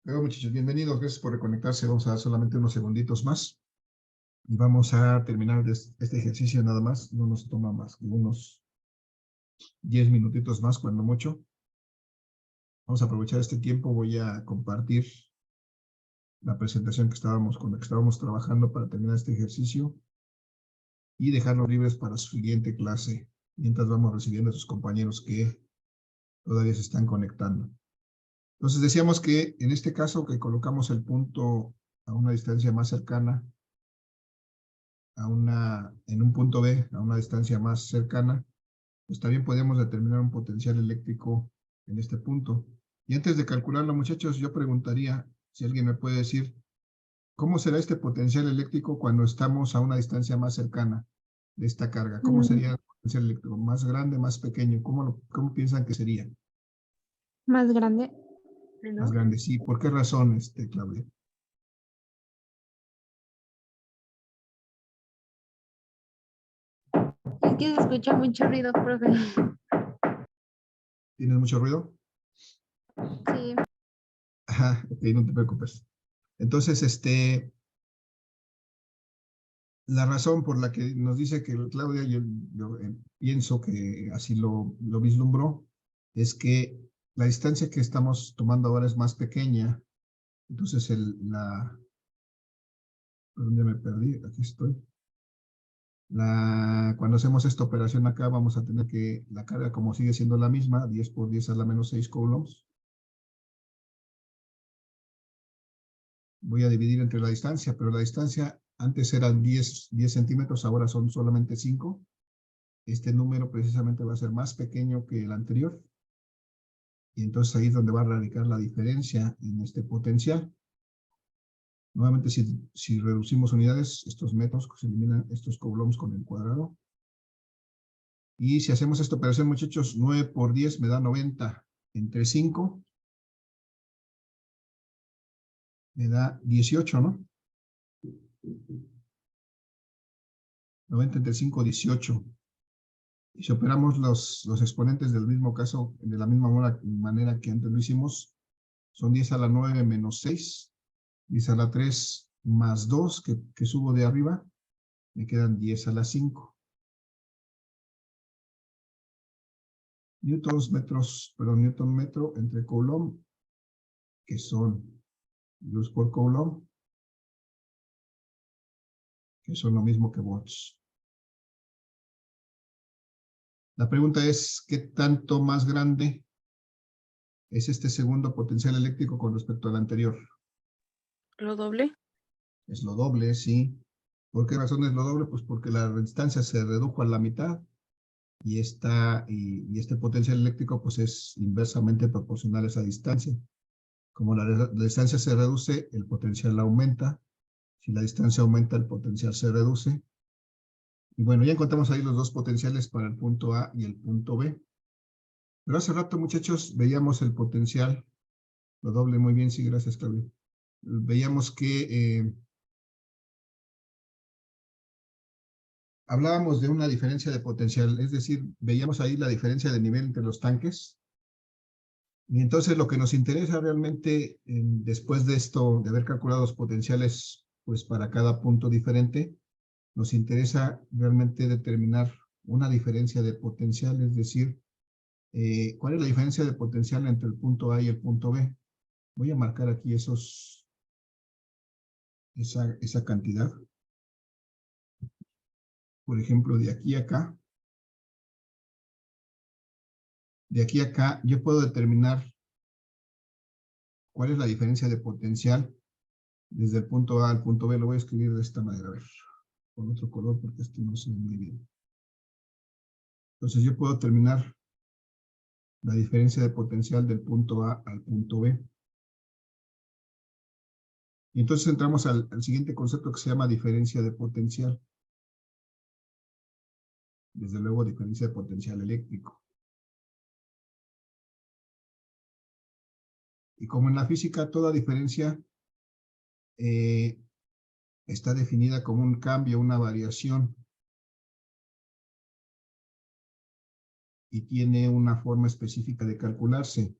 Pero muchachos, bienvenidos, gracias por reconectarse. Vamos a dar solamente unos segunditos más y vamos a terminar este ejercicio nada más. No nos toma más que unos 10 minutitos más, cuando mucho. Vamos a aprovechar este tiempo. Voy a compartir la presentación con la que estábamos trabajando para terminar este ejercicio y dejarlos libres para su siguiente clase, mientras vamos recibiendo a sus compañeros que todavía se están conectando. Entonces decíamos que en este caso que colocamos el punto a una distancia más cercana, en un punto B, a una distancia más cercana, pues también podemos determinar un potencial eléctrico en este punto. Y antes de calcularlo, muchachos, yo preguntaría si alguien me puede decir, ¿cómo será este potencial eléctrico cuando estamos a una distancia más cercana de esta carga? ¿Cómo sería el potencial eléctrico? ¿Más grande, más pequeño? ¿Cómo piensan que sería? Más grande, ¿no? Más grande, sí. ¿Por qué razón, Claudia? Es que se escucha mucho ruido, profe. ¿Tienes mucho ruido? Sí. Ajá, ok, no te preocupes. Entonces, la razón por la que nos dice que Claudia, yo pienso que así lo vislumbró, es que la distancia que estamos tomando ahora es más pequeña. Entonces, perdón, ya me perdí, aquí estoy. Cuando hacemos esta operación acá, vamos a tener que la carga, como sigue siendo la misma, 10 por 10 a la menos 6 coulombs. Voy a dividir entre la distancia, pero la distancia antes eran 10 centímetros, ahora son solamente 5. Este número precisamente va a ser más pequeño que el anterior. Y entonces ahí es donde va a radicar la diferencia en este potencial. Nuevamente, si reducimos unidades, estos metros, se eliminan estos coulombs con el cuadrado. Y si hacemos esta operación, muchachos, 9 por 10 me da 90 entre 5. Me da 18, ¿no? 90 entre 5, 18. Y si operamos los exponentes del mismo caso, de la misma manera que antes lo hicimos, son 10 a la 9 menos 6, 10 a la 3 más 2 que subo de arriba, me quedan 10 a la 5. Newton metro entre coulomb, que son joules por coulomb, que son lo mismo que volts. La pregunta es, ¿qué tanto más grande es este segundo potencial eléctrico con respecto al anterior? ¿Lo doble? Es lo doble, sí. ¿Por qué razón es lo doble? Pues porque la distancia se redujo a la mitad y este potencial eléctrico pues es inversamente proporcional a esa distancia. Como la distancia se reduce, el potencial aumenta. Si la distancia aumenta, el potencial se reduce. Y bueno, ya encontramos ahí los dos potenciales para el punto A y el punto B. Pero hace rato, muchachos, veíamos el potencial, lo doble, muy bien, sí, gracias, Claudia. Veíamos que hablábamos de una diferencia de potencial, es decir, veíamos ahí la diferencia de nivel entre los tanques. Y entonces lo que nos interesa realmente, después de esto, de haber calculado los potenciales pues para cada punto diferente, nos interesa realmente determinar una diferencia de potencial, es decir, ¿cuál es la diferencia de potencial entre el punto A y el punto B? Voy a marcar aquí esa cantidad. Por ejemplo, de aquí a acá. De aquí a acá, yo puedo determinar cuál es la diferencia de potencial desde el punto A al punto B. Lo voy a escribir de esta manera, a ver, con otro color porque esto no se ve muy bien. Entonces yo puedo determinar la diferencia de potencial del punto A al punto B. Y entonces entramos al siguiente concepto que se llama diferencia de potencial. Desde luego, diferencia de potencial eléctrico. Y como en la física, toda diferencia está definida como un cambio, una variación. Y tiene una forma específica de calcularse.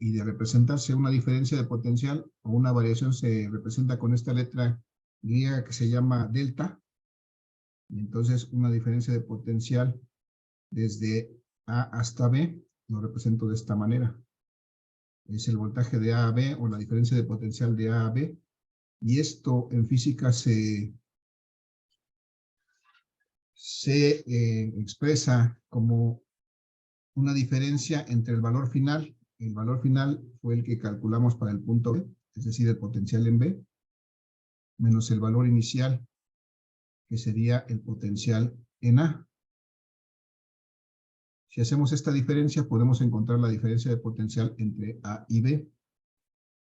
y de representarse una diferencia de potencial o una variación se representa con esta letra griega que se llama delta. Y entonces una diferencia de potencial desde A hasta B lo represento de esta manera. Es el voltaje de A a B o la diferencia de potencial de A a B. Y esto en física se expresa como una diferencia entre el valor final. El valor final fue el que calculamos para el punto B, es decir, el potencial en B, menos el valor inicial, que sería el potencial en A. Si hacemos esta diferencia, podemos encontrar la diferencia de potencial entre A y B.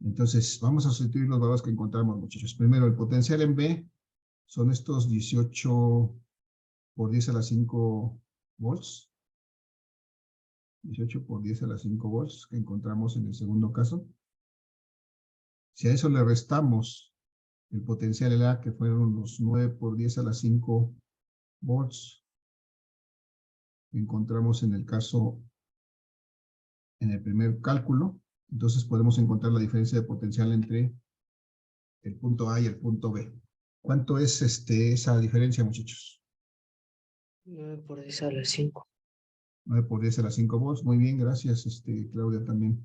Entonces, vamos a sustituir los valores que encontramos, muchachos. Primero, el potencial en B son estos 18 por 10 a la 5 volts. 18 por 10 a la 5 volts que encontramos en el segundo caso. Si a eso le restamos el potencial en A, que fueron los 9 por 10 a la 5 volts, que encontramos en el caso, en el primer cálculo, entonces podemos encontrar la diferencia de potencial entre el punto A y el punto B. ¿Cuánto es esa diferencia, muchachos? 9 por 10 a la 5. 9 por 10 a la 5 volts. Muy bien, gracias, Claudia también.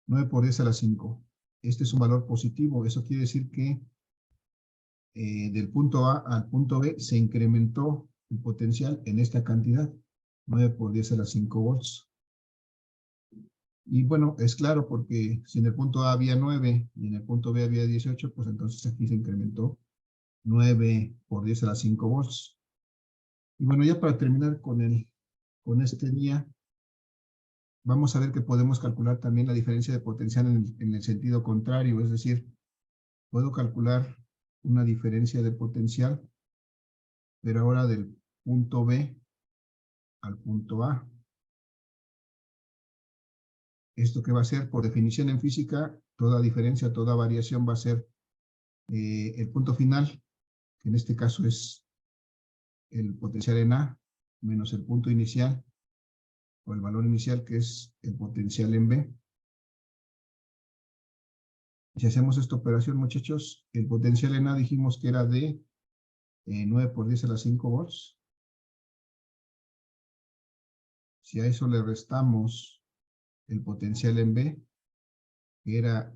9 por 10 a la 5. Este es un valor positivo. Eso quiere decir que del punto A al punto B se incrementó el potencial en esta cantidad. 9 por 10 a la 5 volts. Y bueno, es claro porque si en el punto A había 9 y en el punto B había 18, pues entonces aquí se incrementó 9 por 10 a la 5 volts. Y bueno, ya para terminar con este día, vamos a ver que podemos calcular también la diferencia de potencial en el sentido contrario, es decir, puedo calcular una diferencia de potencial, pero ahora del punto B al punto A. ¿Esto qué va a ser? Por definición en física, toda diferencia, toda variación va a ser el punto final, que en este caso es el potencial en A, menos el punto inicial, o el valor inicial, que es el potencial en B. Si hacemos esta operación, muchachos, el potencial en A dijimos que era de 9 por 10 a la 5 volts. Si a eso le restamos el potencial en B, que era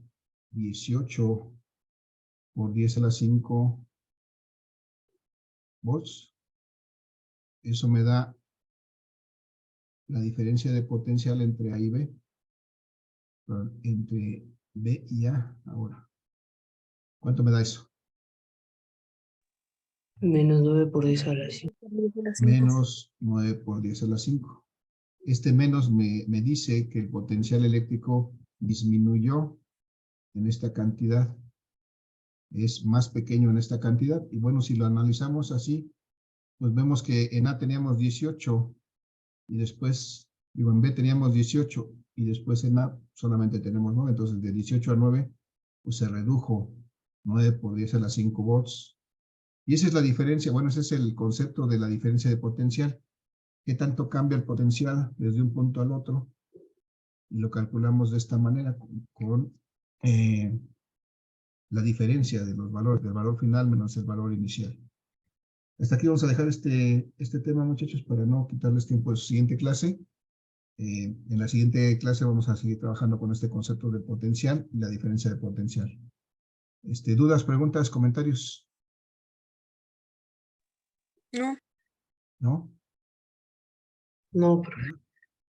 18 por 10 a la 5 volts, eso me da la diferencia de potencial entre A y B, entre B y A ahora. ¿Cuánto me da eso? Menos 9 por 10 a la 5. Menos 9 por 10 a la 5. Este menos me dice que el potencial eléctrico disminuyó en esta cantidad. Es más pequeño en esta cantidad. Y bueno, si lo analizamos así, pues vemos que en A teníamos 18 y después, digo, en B teníamos 18 y después en A solamente tenemos 9. Entonces de 18 a 9, pues se redujo 9 por 10 a la 5 volts. Y esa es la diferencia. Bueno, ese es el concepto de la diferencia de potencial. ¿Qué tanto cambia el potencial desde un punto al otro? Y lo calculamos de esta manera con la diferencia de los valores, del valor final menos el valor inicial. Hasta aquí vamos a dejar este tema, muchachos, para no quitarles tiempo de su siguiente clase. En la siguiente clase vamos a seguir trabajando con este concepto de potencial y la diferencia de potencial. ¿Dudas, preguntas, comentarios? No. ¿No? No, profe.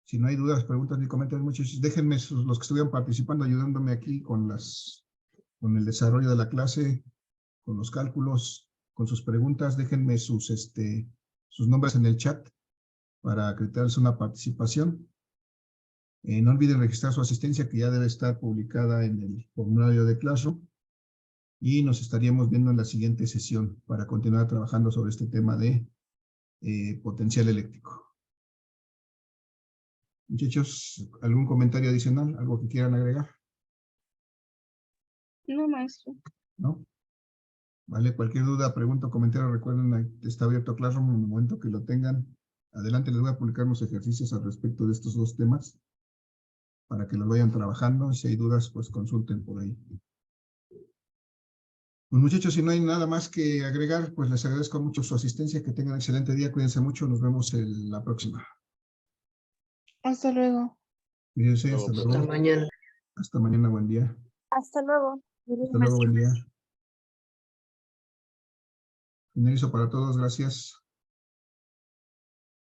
Si no hay dudas, preguntas ni comentarios, muchachos, déjenme los que estuvieron participando, ayudándome aquí con el desarrollo de la clase, con los cálculos, con sus preguntas, déjenme sus nombres en el chat para acreditarles una participación. No olviden registrar su asistencia, que ya debe estar publicada en el formulario de Classroom. Y nos estaríamos viendo en la siguiente sesión para continuar trabajando sobre este tema de potencial eléctrico. Muchachos, ¿algún comentario adicional? ¿Algo que quieran agregar? No, maestro. ¿No? Vale, cualquier duda, pregunta o comentario, recuerden, está abierto Classroom en el momento que lo tengan. Adelante, les voy a publicar unos ejercicios al respecto de estos dos temas para que los vayan trabajando. Si hay dudas, pues consulten por ahí. Pues muchachos, si no hay nada más que agregar, pues les agradezco mucho su asistencia. Que tengan un excelente día. Cuídense mucho. Nos vemos en la próxima. Hasta luego. Cuídense. Hasta Hasta luego. mañana. Hasta mañana. Buen día. Hasta luego. Hasta luego. Buen día. Finalizo para todos. Gracias.